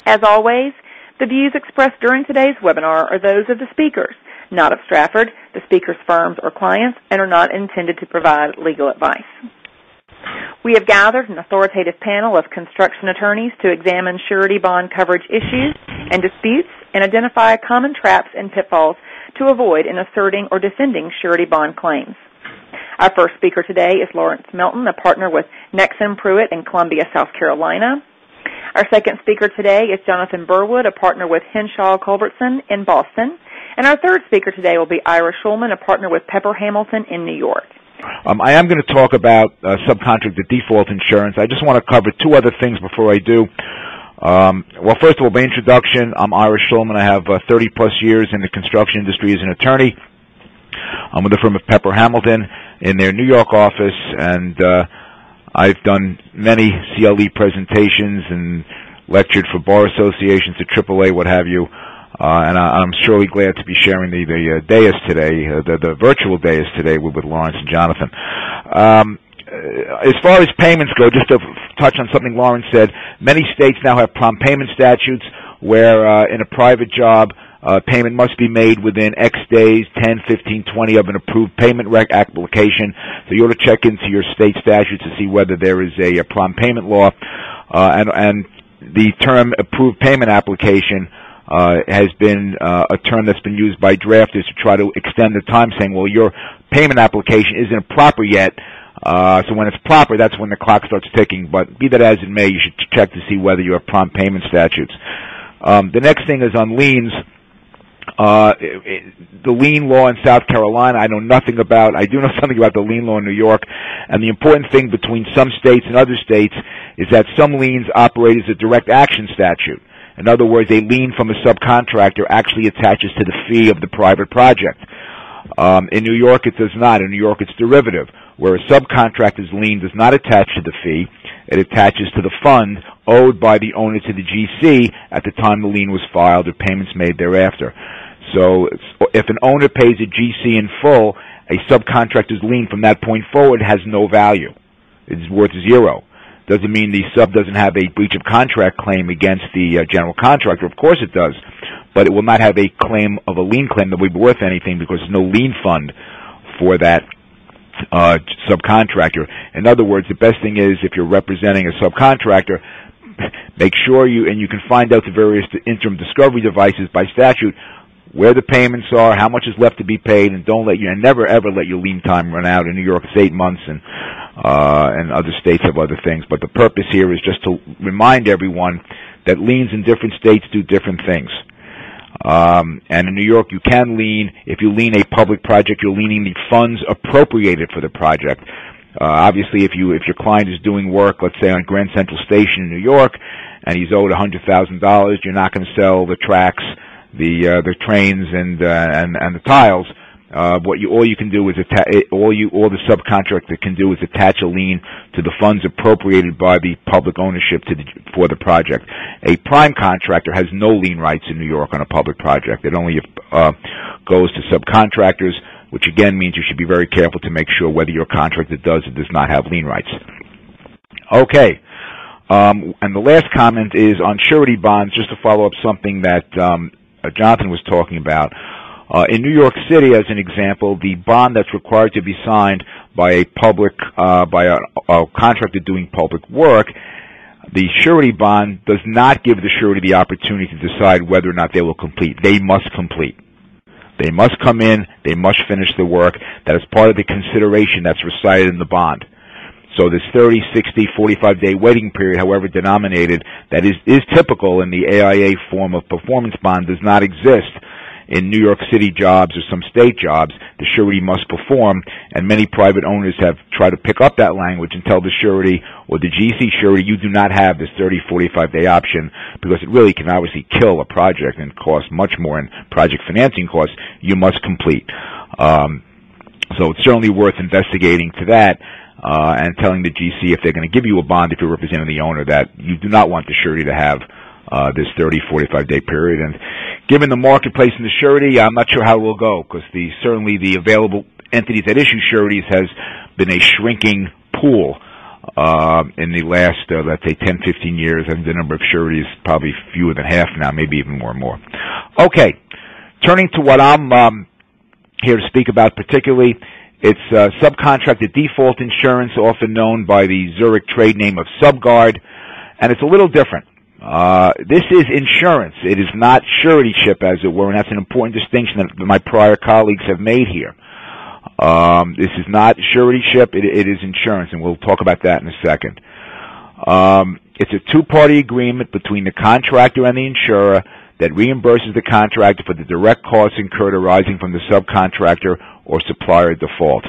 As always, the views expressed during today's webinar are those of the speakers, not of Strafford, the speakers' firms, or clients, and are not intended to provide legal advice. We have gathered an authoritative panel of construction attorneys to examine surety bond coverage issues and disputes and identify common traps and pitfalls to avoid in asserting or defending surety bond claims. Our first speaker today is Lawrence Melton, a partner with Nexum Pruitt in Columbia, South Carolina. Our second speaker today is Jonathan Burwood, a partner with Henshaw Culbertson in Boston. And our third speaker today will be Ira Schulman, a partner with Pepper Hamilton in New York. I am going to talk about subcontractor default insurance. I just want to cover two other things before I do. Well, first of all, by introduction, I'm Ira Schulman. I have 30-plus years in the construction industry as an attorney. I'm with the firm of Pepper Hamilton in their New York office, and I've done many CLE presentations and lectured for bar associations to AAA, what have you. And I'm surely glad to be sharing the dais today, the virtual dais today with Lawrence and Jonathan. As far as payments go, just to touch on something Lawrence said, many states now have prompt payment statutes where in a private job, payment must be made within X days, 10, 15, 20 of an approved payment application. So you ought to check into your state statutes to see whether there is a prompt payment law. And the term approved payment application has been a term that's been used by drafters to try to extend the time, saying, well, your payment application isn't proper yet, so when it's proper, that's when the clock starts ticking. But be that as it may, you should check to see whether you have prompt payment statutes. The next thing is on liens. The lien law in South Carolina, I know nothing about. I do know something about the lien law in New York. And the important thing between some states and other states is that some liens operate as a direct action statute. In other words, a lien from a subcontractor actually attaches to the fee of the private project. In New York, it does not. In New York, it's derivative, where a subcontractor's lien does not attach to the fee. It attaches to the fund owed by the owner to the GC at the time the lien was filed or payments made thereafter. So if an owner pays a GC in full, a subcontractor's lien from that point forward has no value. It's worth zero. Doesn't mean the sub doesn't have a breach of contract claim against the general contractor. Of course it does. But it will not have a claim of a lien claim that would be worth anything because there's no lien fund for that subcontractor. In other words, the best thing is if you're representing a subcontractor, make sure you can find out the various interim discovery devices by statute, where the payments are, how much is left to be paid, and never ever let your lien time run out. In New York, it's 8 months, and other states have other things. But the purpose here is just to remind everyone that liens in different states do different things. And in New York, you can lien. If you lien a public project, you're liening the funds appropriated for the project. Obviously, if your client is doing work, let's say on Grand Central Station in New York, and he's owed $100,000, you're not going to sell the tracks, the trains, and the tiles. All you can do is all the subcontractor can do is attach a lien to the funds appropriated by the public ownership for the project. A prime contractor has no lien rights in New York on a public project. It only goes to subcontractors, which again means you should be very careful to make sure whether your contractor does or does not have lien rights. Okay. And the last comment is on surety bonds, just to follow up something that Jonathan was talking about. In New York City, as an example, the bond that's required to be signed by a contractor doing public work, the surety bond does not give the surety the opportunity to decide whether or not they will complete. They must complete. They must come in. They must finish the work. That is part of the consideration that's recited in the bond. So this 30, 60, 45-day waiting period, however denominated, that is typical in the AIA form of performance bond, does not exist in New York City jobs or some state jobs. The surety must perform, and many private owners have tried to pick up that language and tell the surety or the GC surety, you do not have this 30, 45-day option because it really can obviously kill a project and cost much more in project financing costs. You must complete. So it's certainly worth investigating to that. And telling the GC if they're going to give you a bond if you're representing the owner that you do not want the surety to have this 30, 45-day period. And given the marketplace in the surety, I'm not sure how it will go because certainly the available entities that issue sureties has been a shrinking pool. in the last, let's say, 10, 15 years. I think the number of surety is probably fewer than half now, maybe even more and more. Okay, turning to what I'm here to speak about particularly, it's subcontractor default insurance, often known by the Zurich trade name of Subguard, and it's a little different. This is insurance. It is not suretyship, as it were, and that's an important distinction that my prior colleagues have made here. This is not suretyship. It is insurance, and we'll talk about that in a second. It's a two-party agreement between the contractor and the insurer that reimburses the contractor for the direct costs incurred arising from the subcontractor or supplier default.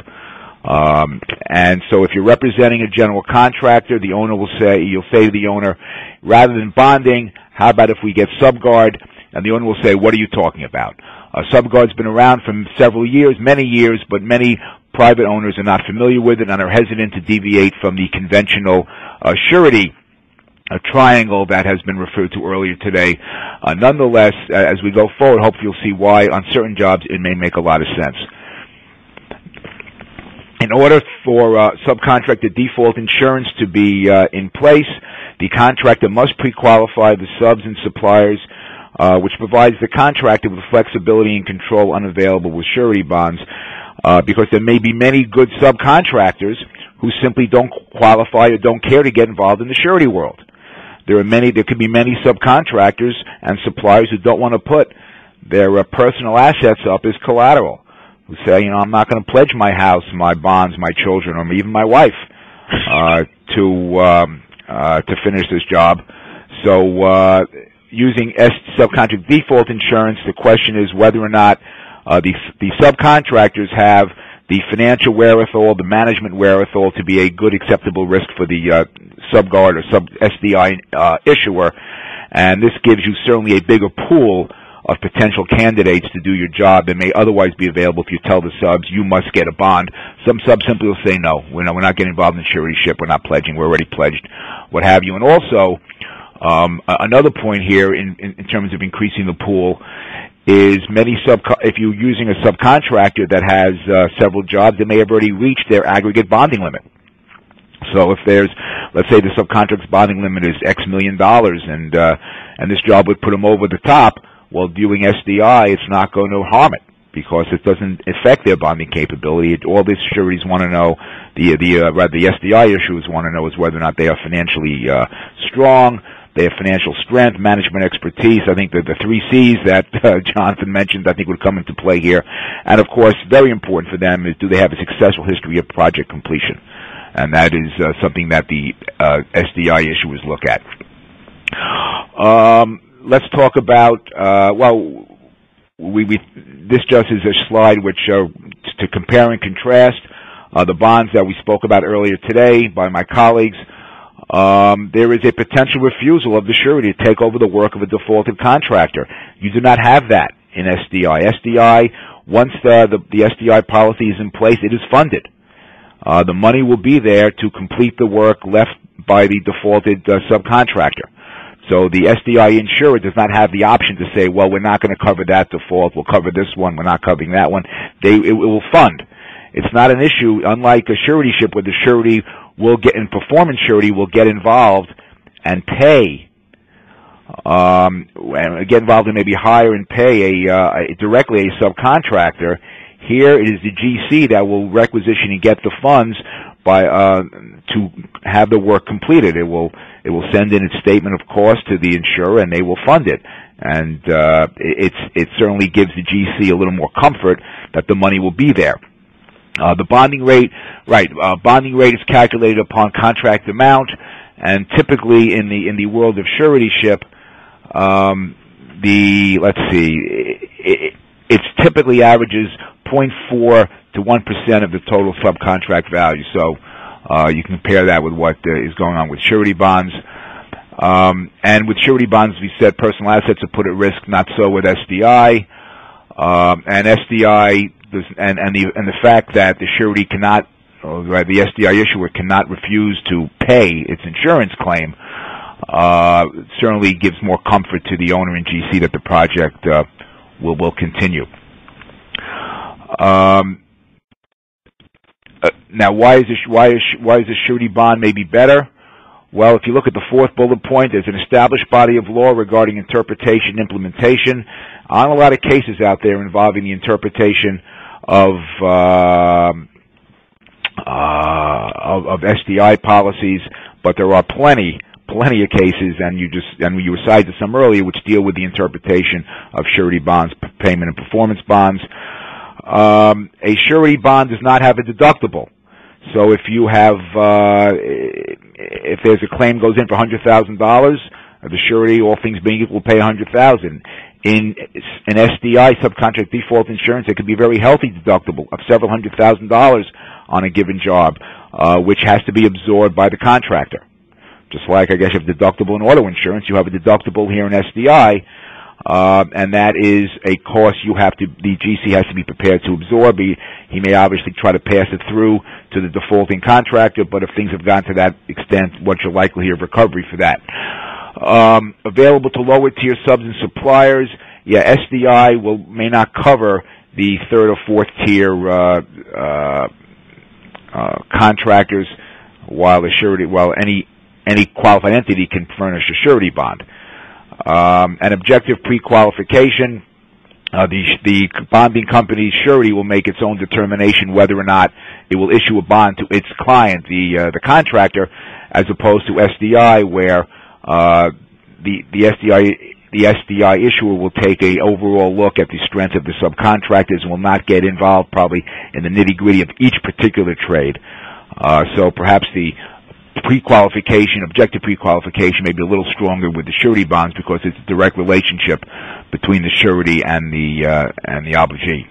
And so if you're representing a general contractor, the owner will say, you'll say to the owner, rather than bonding, how about if we get Subguard? And the owner will say, what are you talking about? Subguard's been around for several years, many years, but many private owners are not familiar with it and are hesitant to deviate from the conventional surety triangle that has been referred to earlier today. Nonetheless, as we go forward, hopefully you'll see why on certain jobs it may make a lot of sense. In order for subcontractor default insurance to be in place, the contractor must pre-qualify the subs and suppliers, which provides the contractor with flexibility and control unavailable with surety bonds, because there may be many good subcontractors who simply don't qualify or don't care to get involved in the surety world. There could be many subcontractors and suppliers who don't want to put their personal assets up as collateral, who say, I'm not going to pledge my house, my bonds, my children, or even my wife to finish this job. So using subcontract default insurance, the question is whether or not the subcontractors have the financial wherewithal, the management wherewithal to be a good, acceptable risk for the Subguard or sub-SDI issuer. And this gives you certainly a bigger pool of potential candidates to do your job that may otherwise be available if you tell the subs you must get a bond. Some subs simply will say no, we're not getting involved in suretyship, we're not pledging, we're already pledged, what have you. And also, another point here in terms of increasing the pool is if you're using a subcontractor that has several jobs, they may have already reached their aggregate bonding limit. So if let's say the subcontractor's bonding limit is X million dollars, and this job would put them over the top, well, doing SDI, it's not going to harm it because it doesn't affect their bonding capability. All the sureties want to know, the SDI issuers want to know is whether or not they are financially strong, they have financial strength, management expertise. I think that the 3 C's that Jonathan mentioned, I think, would come into play here. And, of course, very important for them is do they have a successful history of project completion? And that is something that the SDI issuers look at. Let's talk about, this just is a slide which to compare and contrast the bonds that we spoke about earlier today by my colleagues. There is a potential refusal of the surety to take over the work of a defaulted contractor. You do not have that in SDI. SDI, once the SDI policy is in place, it is funded. The money will be there to complete the work left by the defaulted subcontractor. So the SDI insurer does not have the option to say, well, we're not going to cover that default, we'll cover this one, we're not covering that one. It will fund. It's not an issue, unlike a suretyship where the surety will get, in performance surety, will get involved and pay, and get involved and maybe hire and pay directly a subcontractor. Here it is the GC that will requisition and get the funds to have the work completed. It will send in its statement of cost to the insurer, and they will fund it. And it certainly gives the GC a little more comfort that the money will be there. The bonding rate, bonding rate is calculated upon contract amount, and typically in the world of suretyship, it's typically averages 0.4 to 1% of the total subcontract value. So you can compare that with what is going on with surety bonds. And with surety bonds, we said personal assets are put at risk, not so with SDI. And SDI and the fact that the surety cannot, or the SDI issuer cannot refuse to pay its insurance claim, certainly gives more comfort to the owner and GC that the project will continue. Now, why is the surety bond maybe better? Well, if you look at the fourth bullet point, there's an established body of law regarding interpretation and implementation. On a lot of cases out there involving the interpretation of SDI policies, but there are plenty of cases, and you cited some earlier, which deal with the interpretation of surety bonds, payment and performance bonds. A surety bond does not have a deductible. So if you have, if there's a claim goes in for $100,000, the surety, all things being equal, will pay $100,000. In an SDI, subcontract default insurance, it could be a very healthy deductible of several $100,000 on a given job, which has to be absorbed by the contractor. Just like, I guess, you have deductible in auto insurance, you have a deductible here in SDI, and that is a cost the GC has to be prepared to absorb. He may obviously try to pass it through to the defaulting contractor, but if things have gotten to that extent, what's your likelihood of recovery for that? Available to lower tier subs and suppliers. Yeah, SDI may not cover the third or fourth tier contractors, while any qualified entity can furnish a surety bond. An objective pre-qualification. The bonding company's surety will make its own determination whether or not it will issue a bond to its client, the contractor, as opposed to SDI, where the SDI issuer will take a overall look at the strength of the subcontractors and will not get involved probably in the nitty-gritty of each particular trade. So perhaps the objective pre-qualification may be a little stronger with the surety bonds because it's a direct relationship between the surety and the obligee.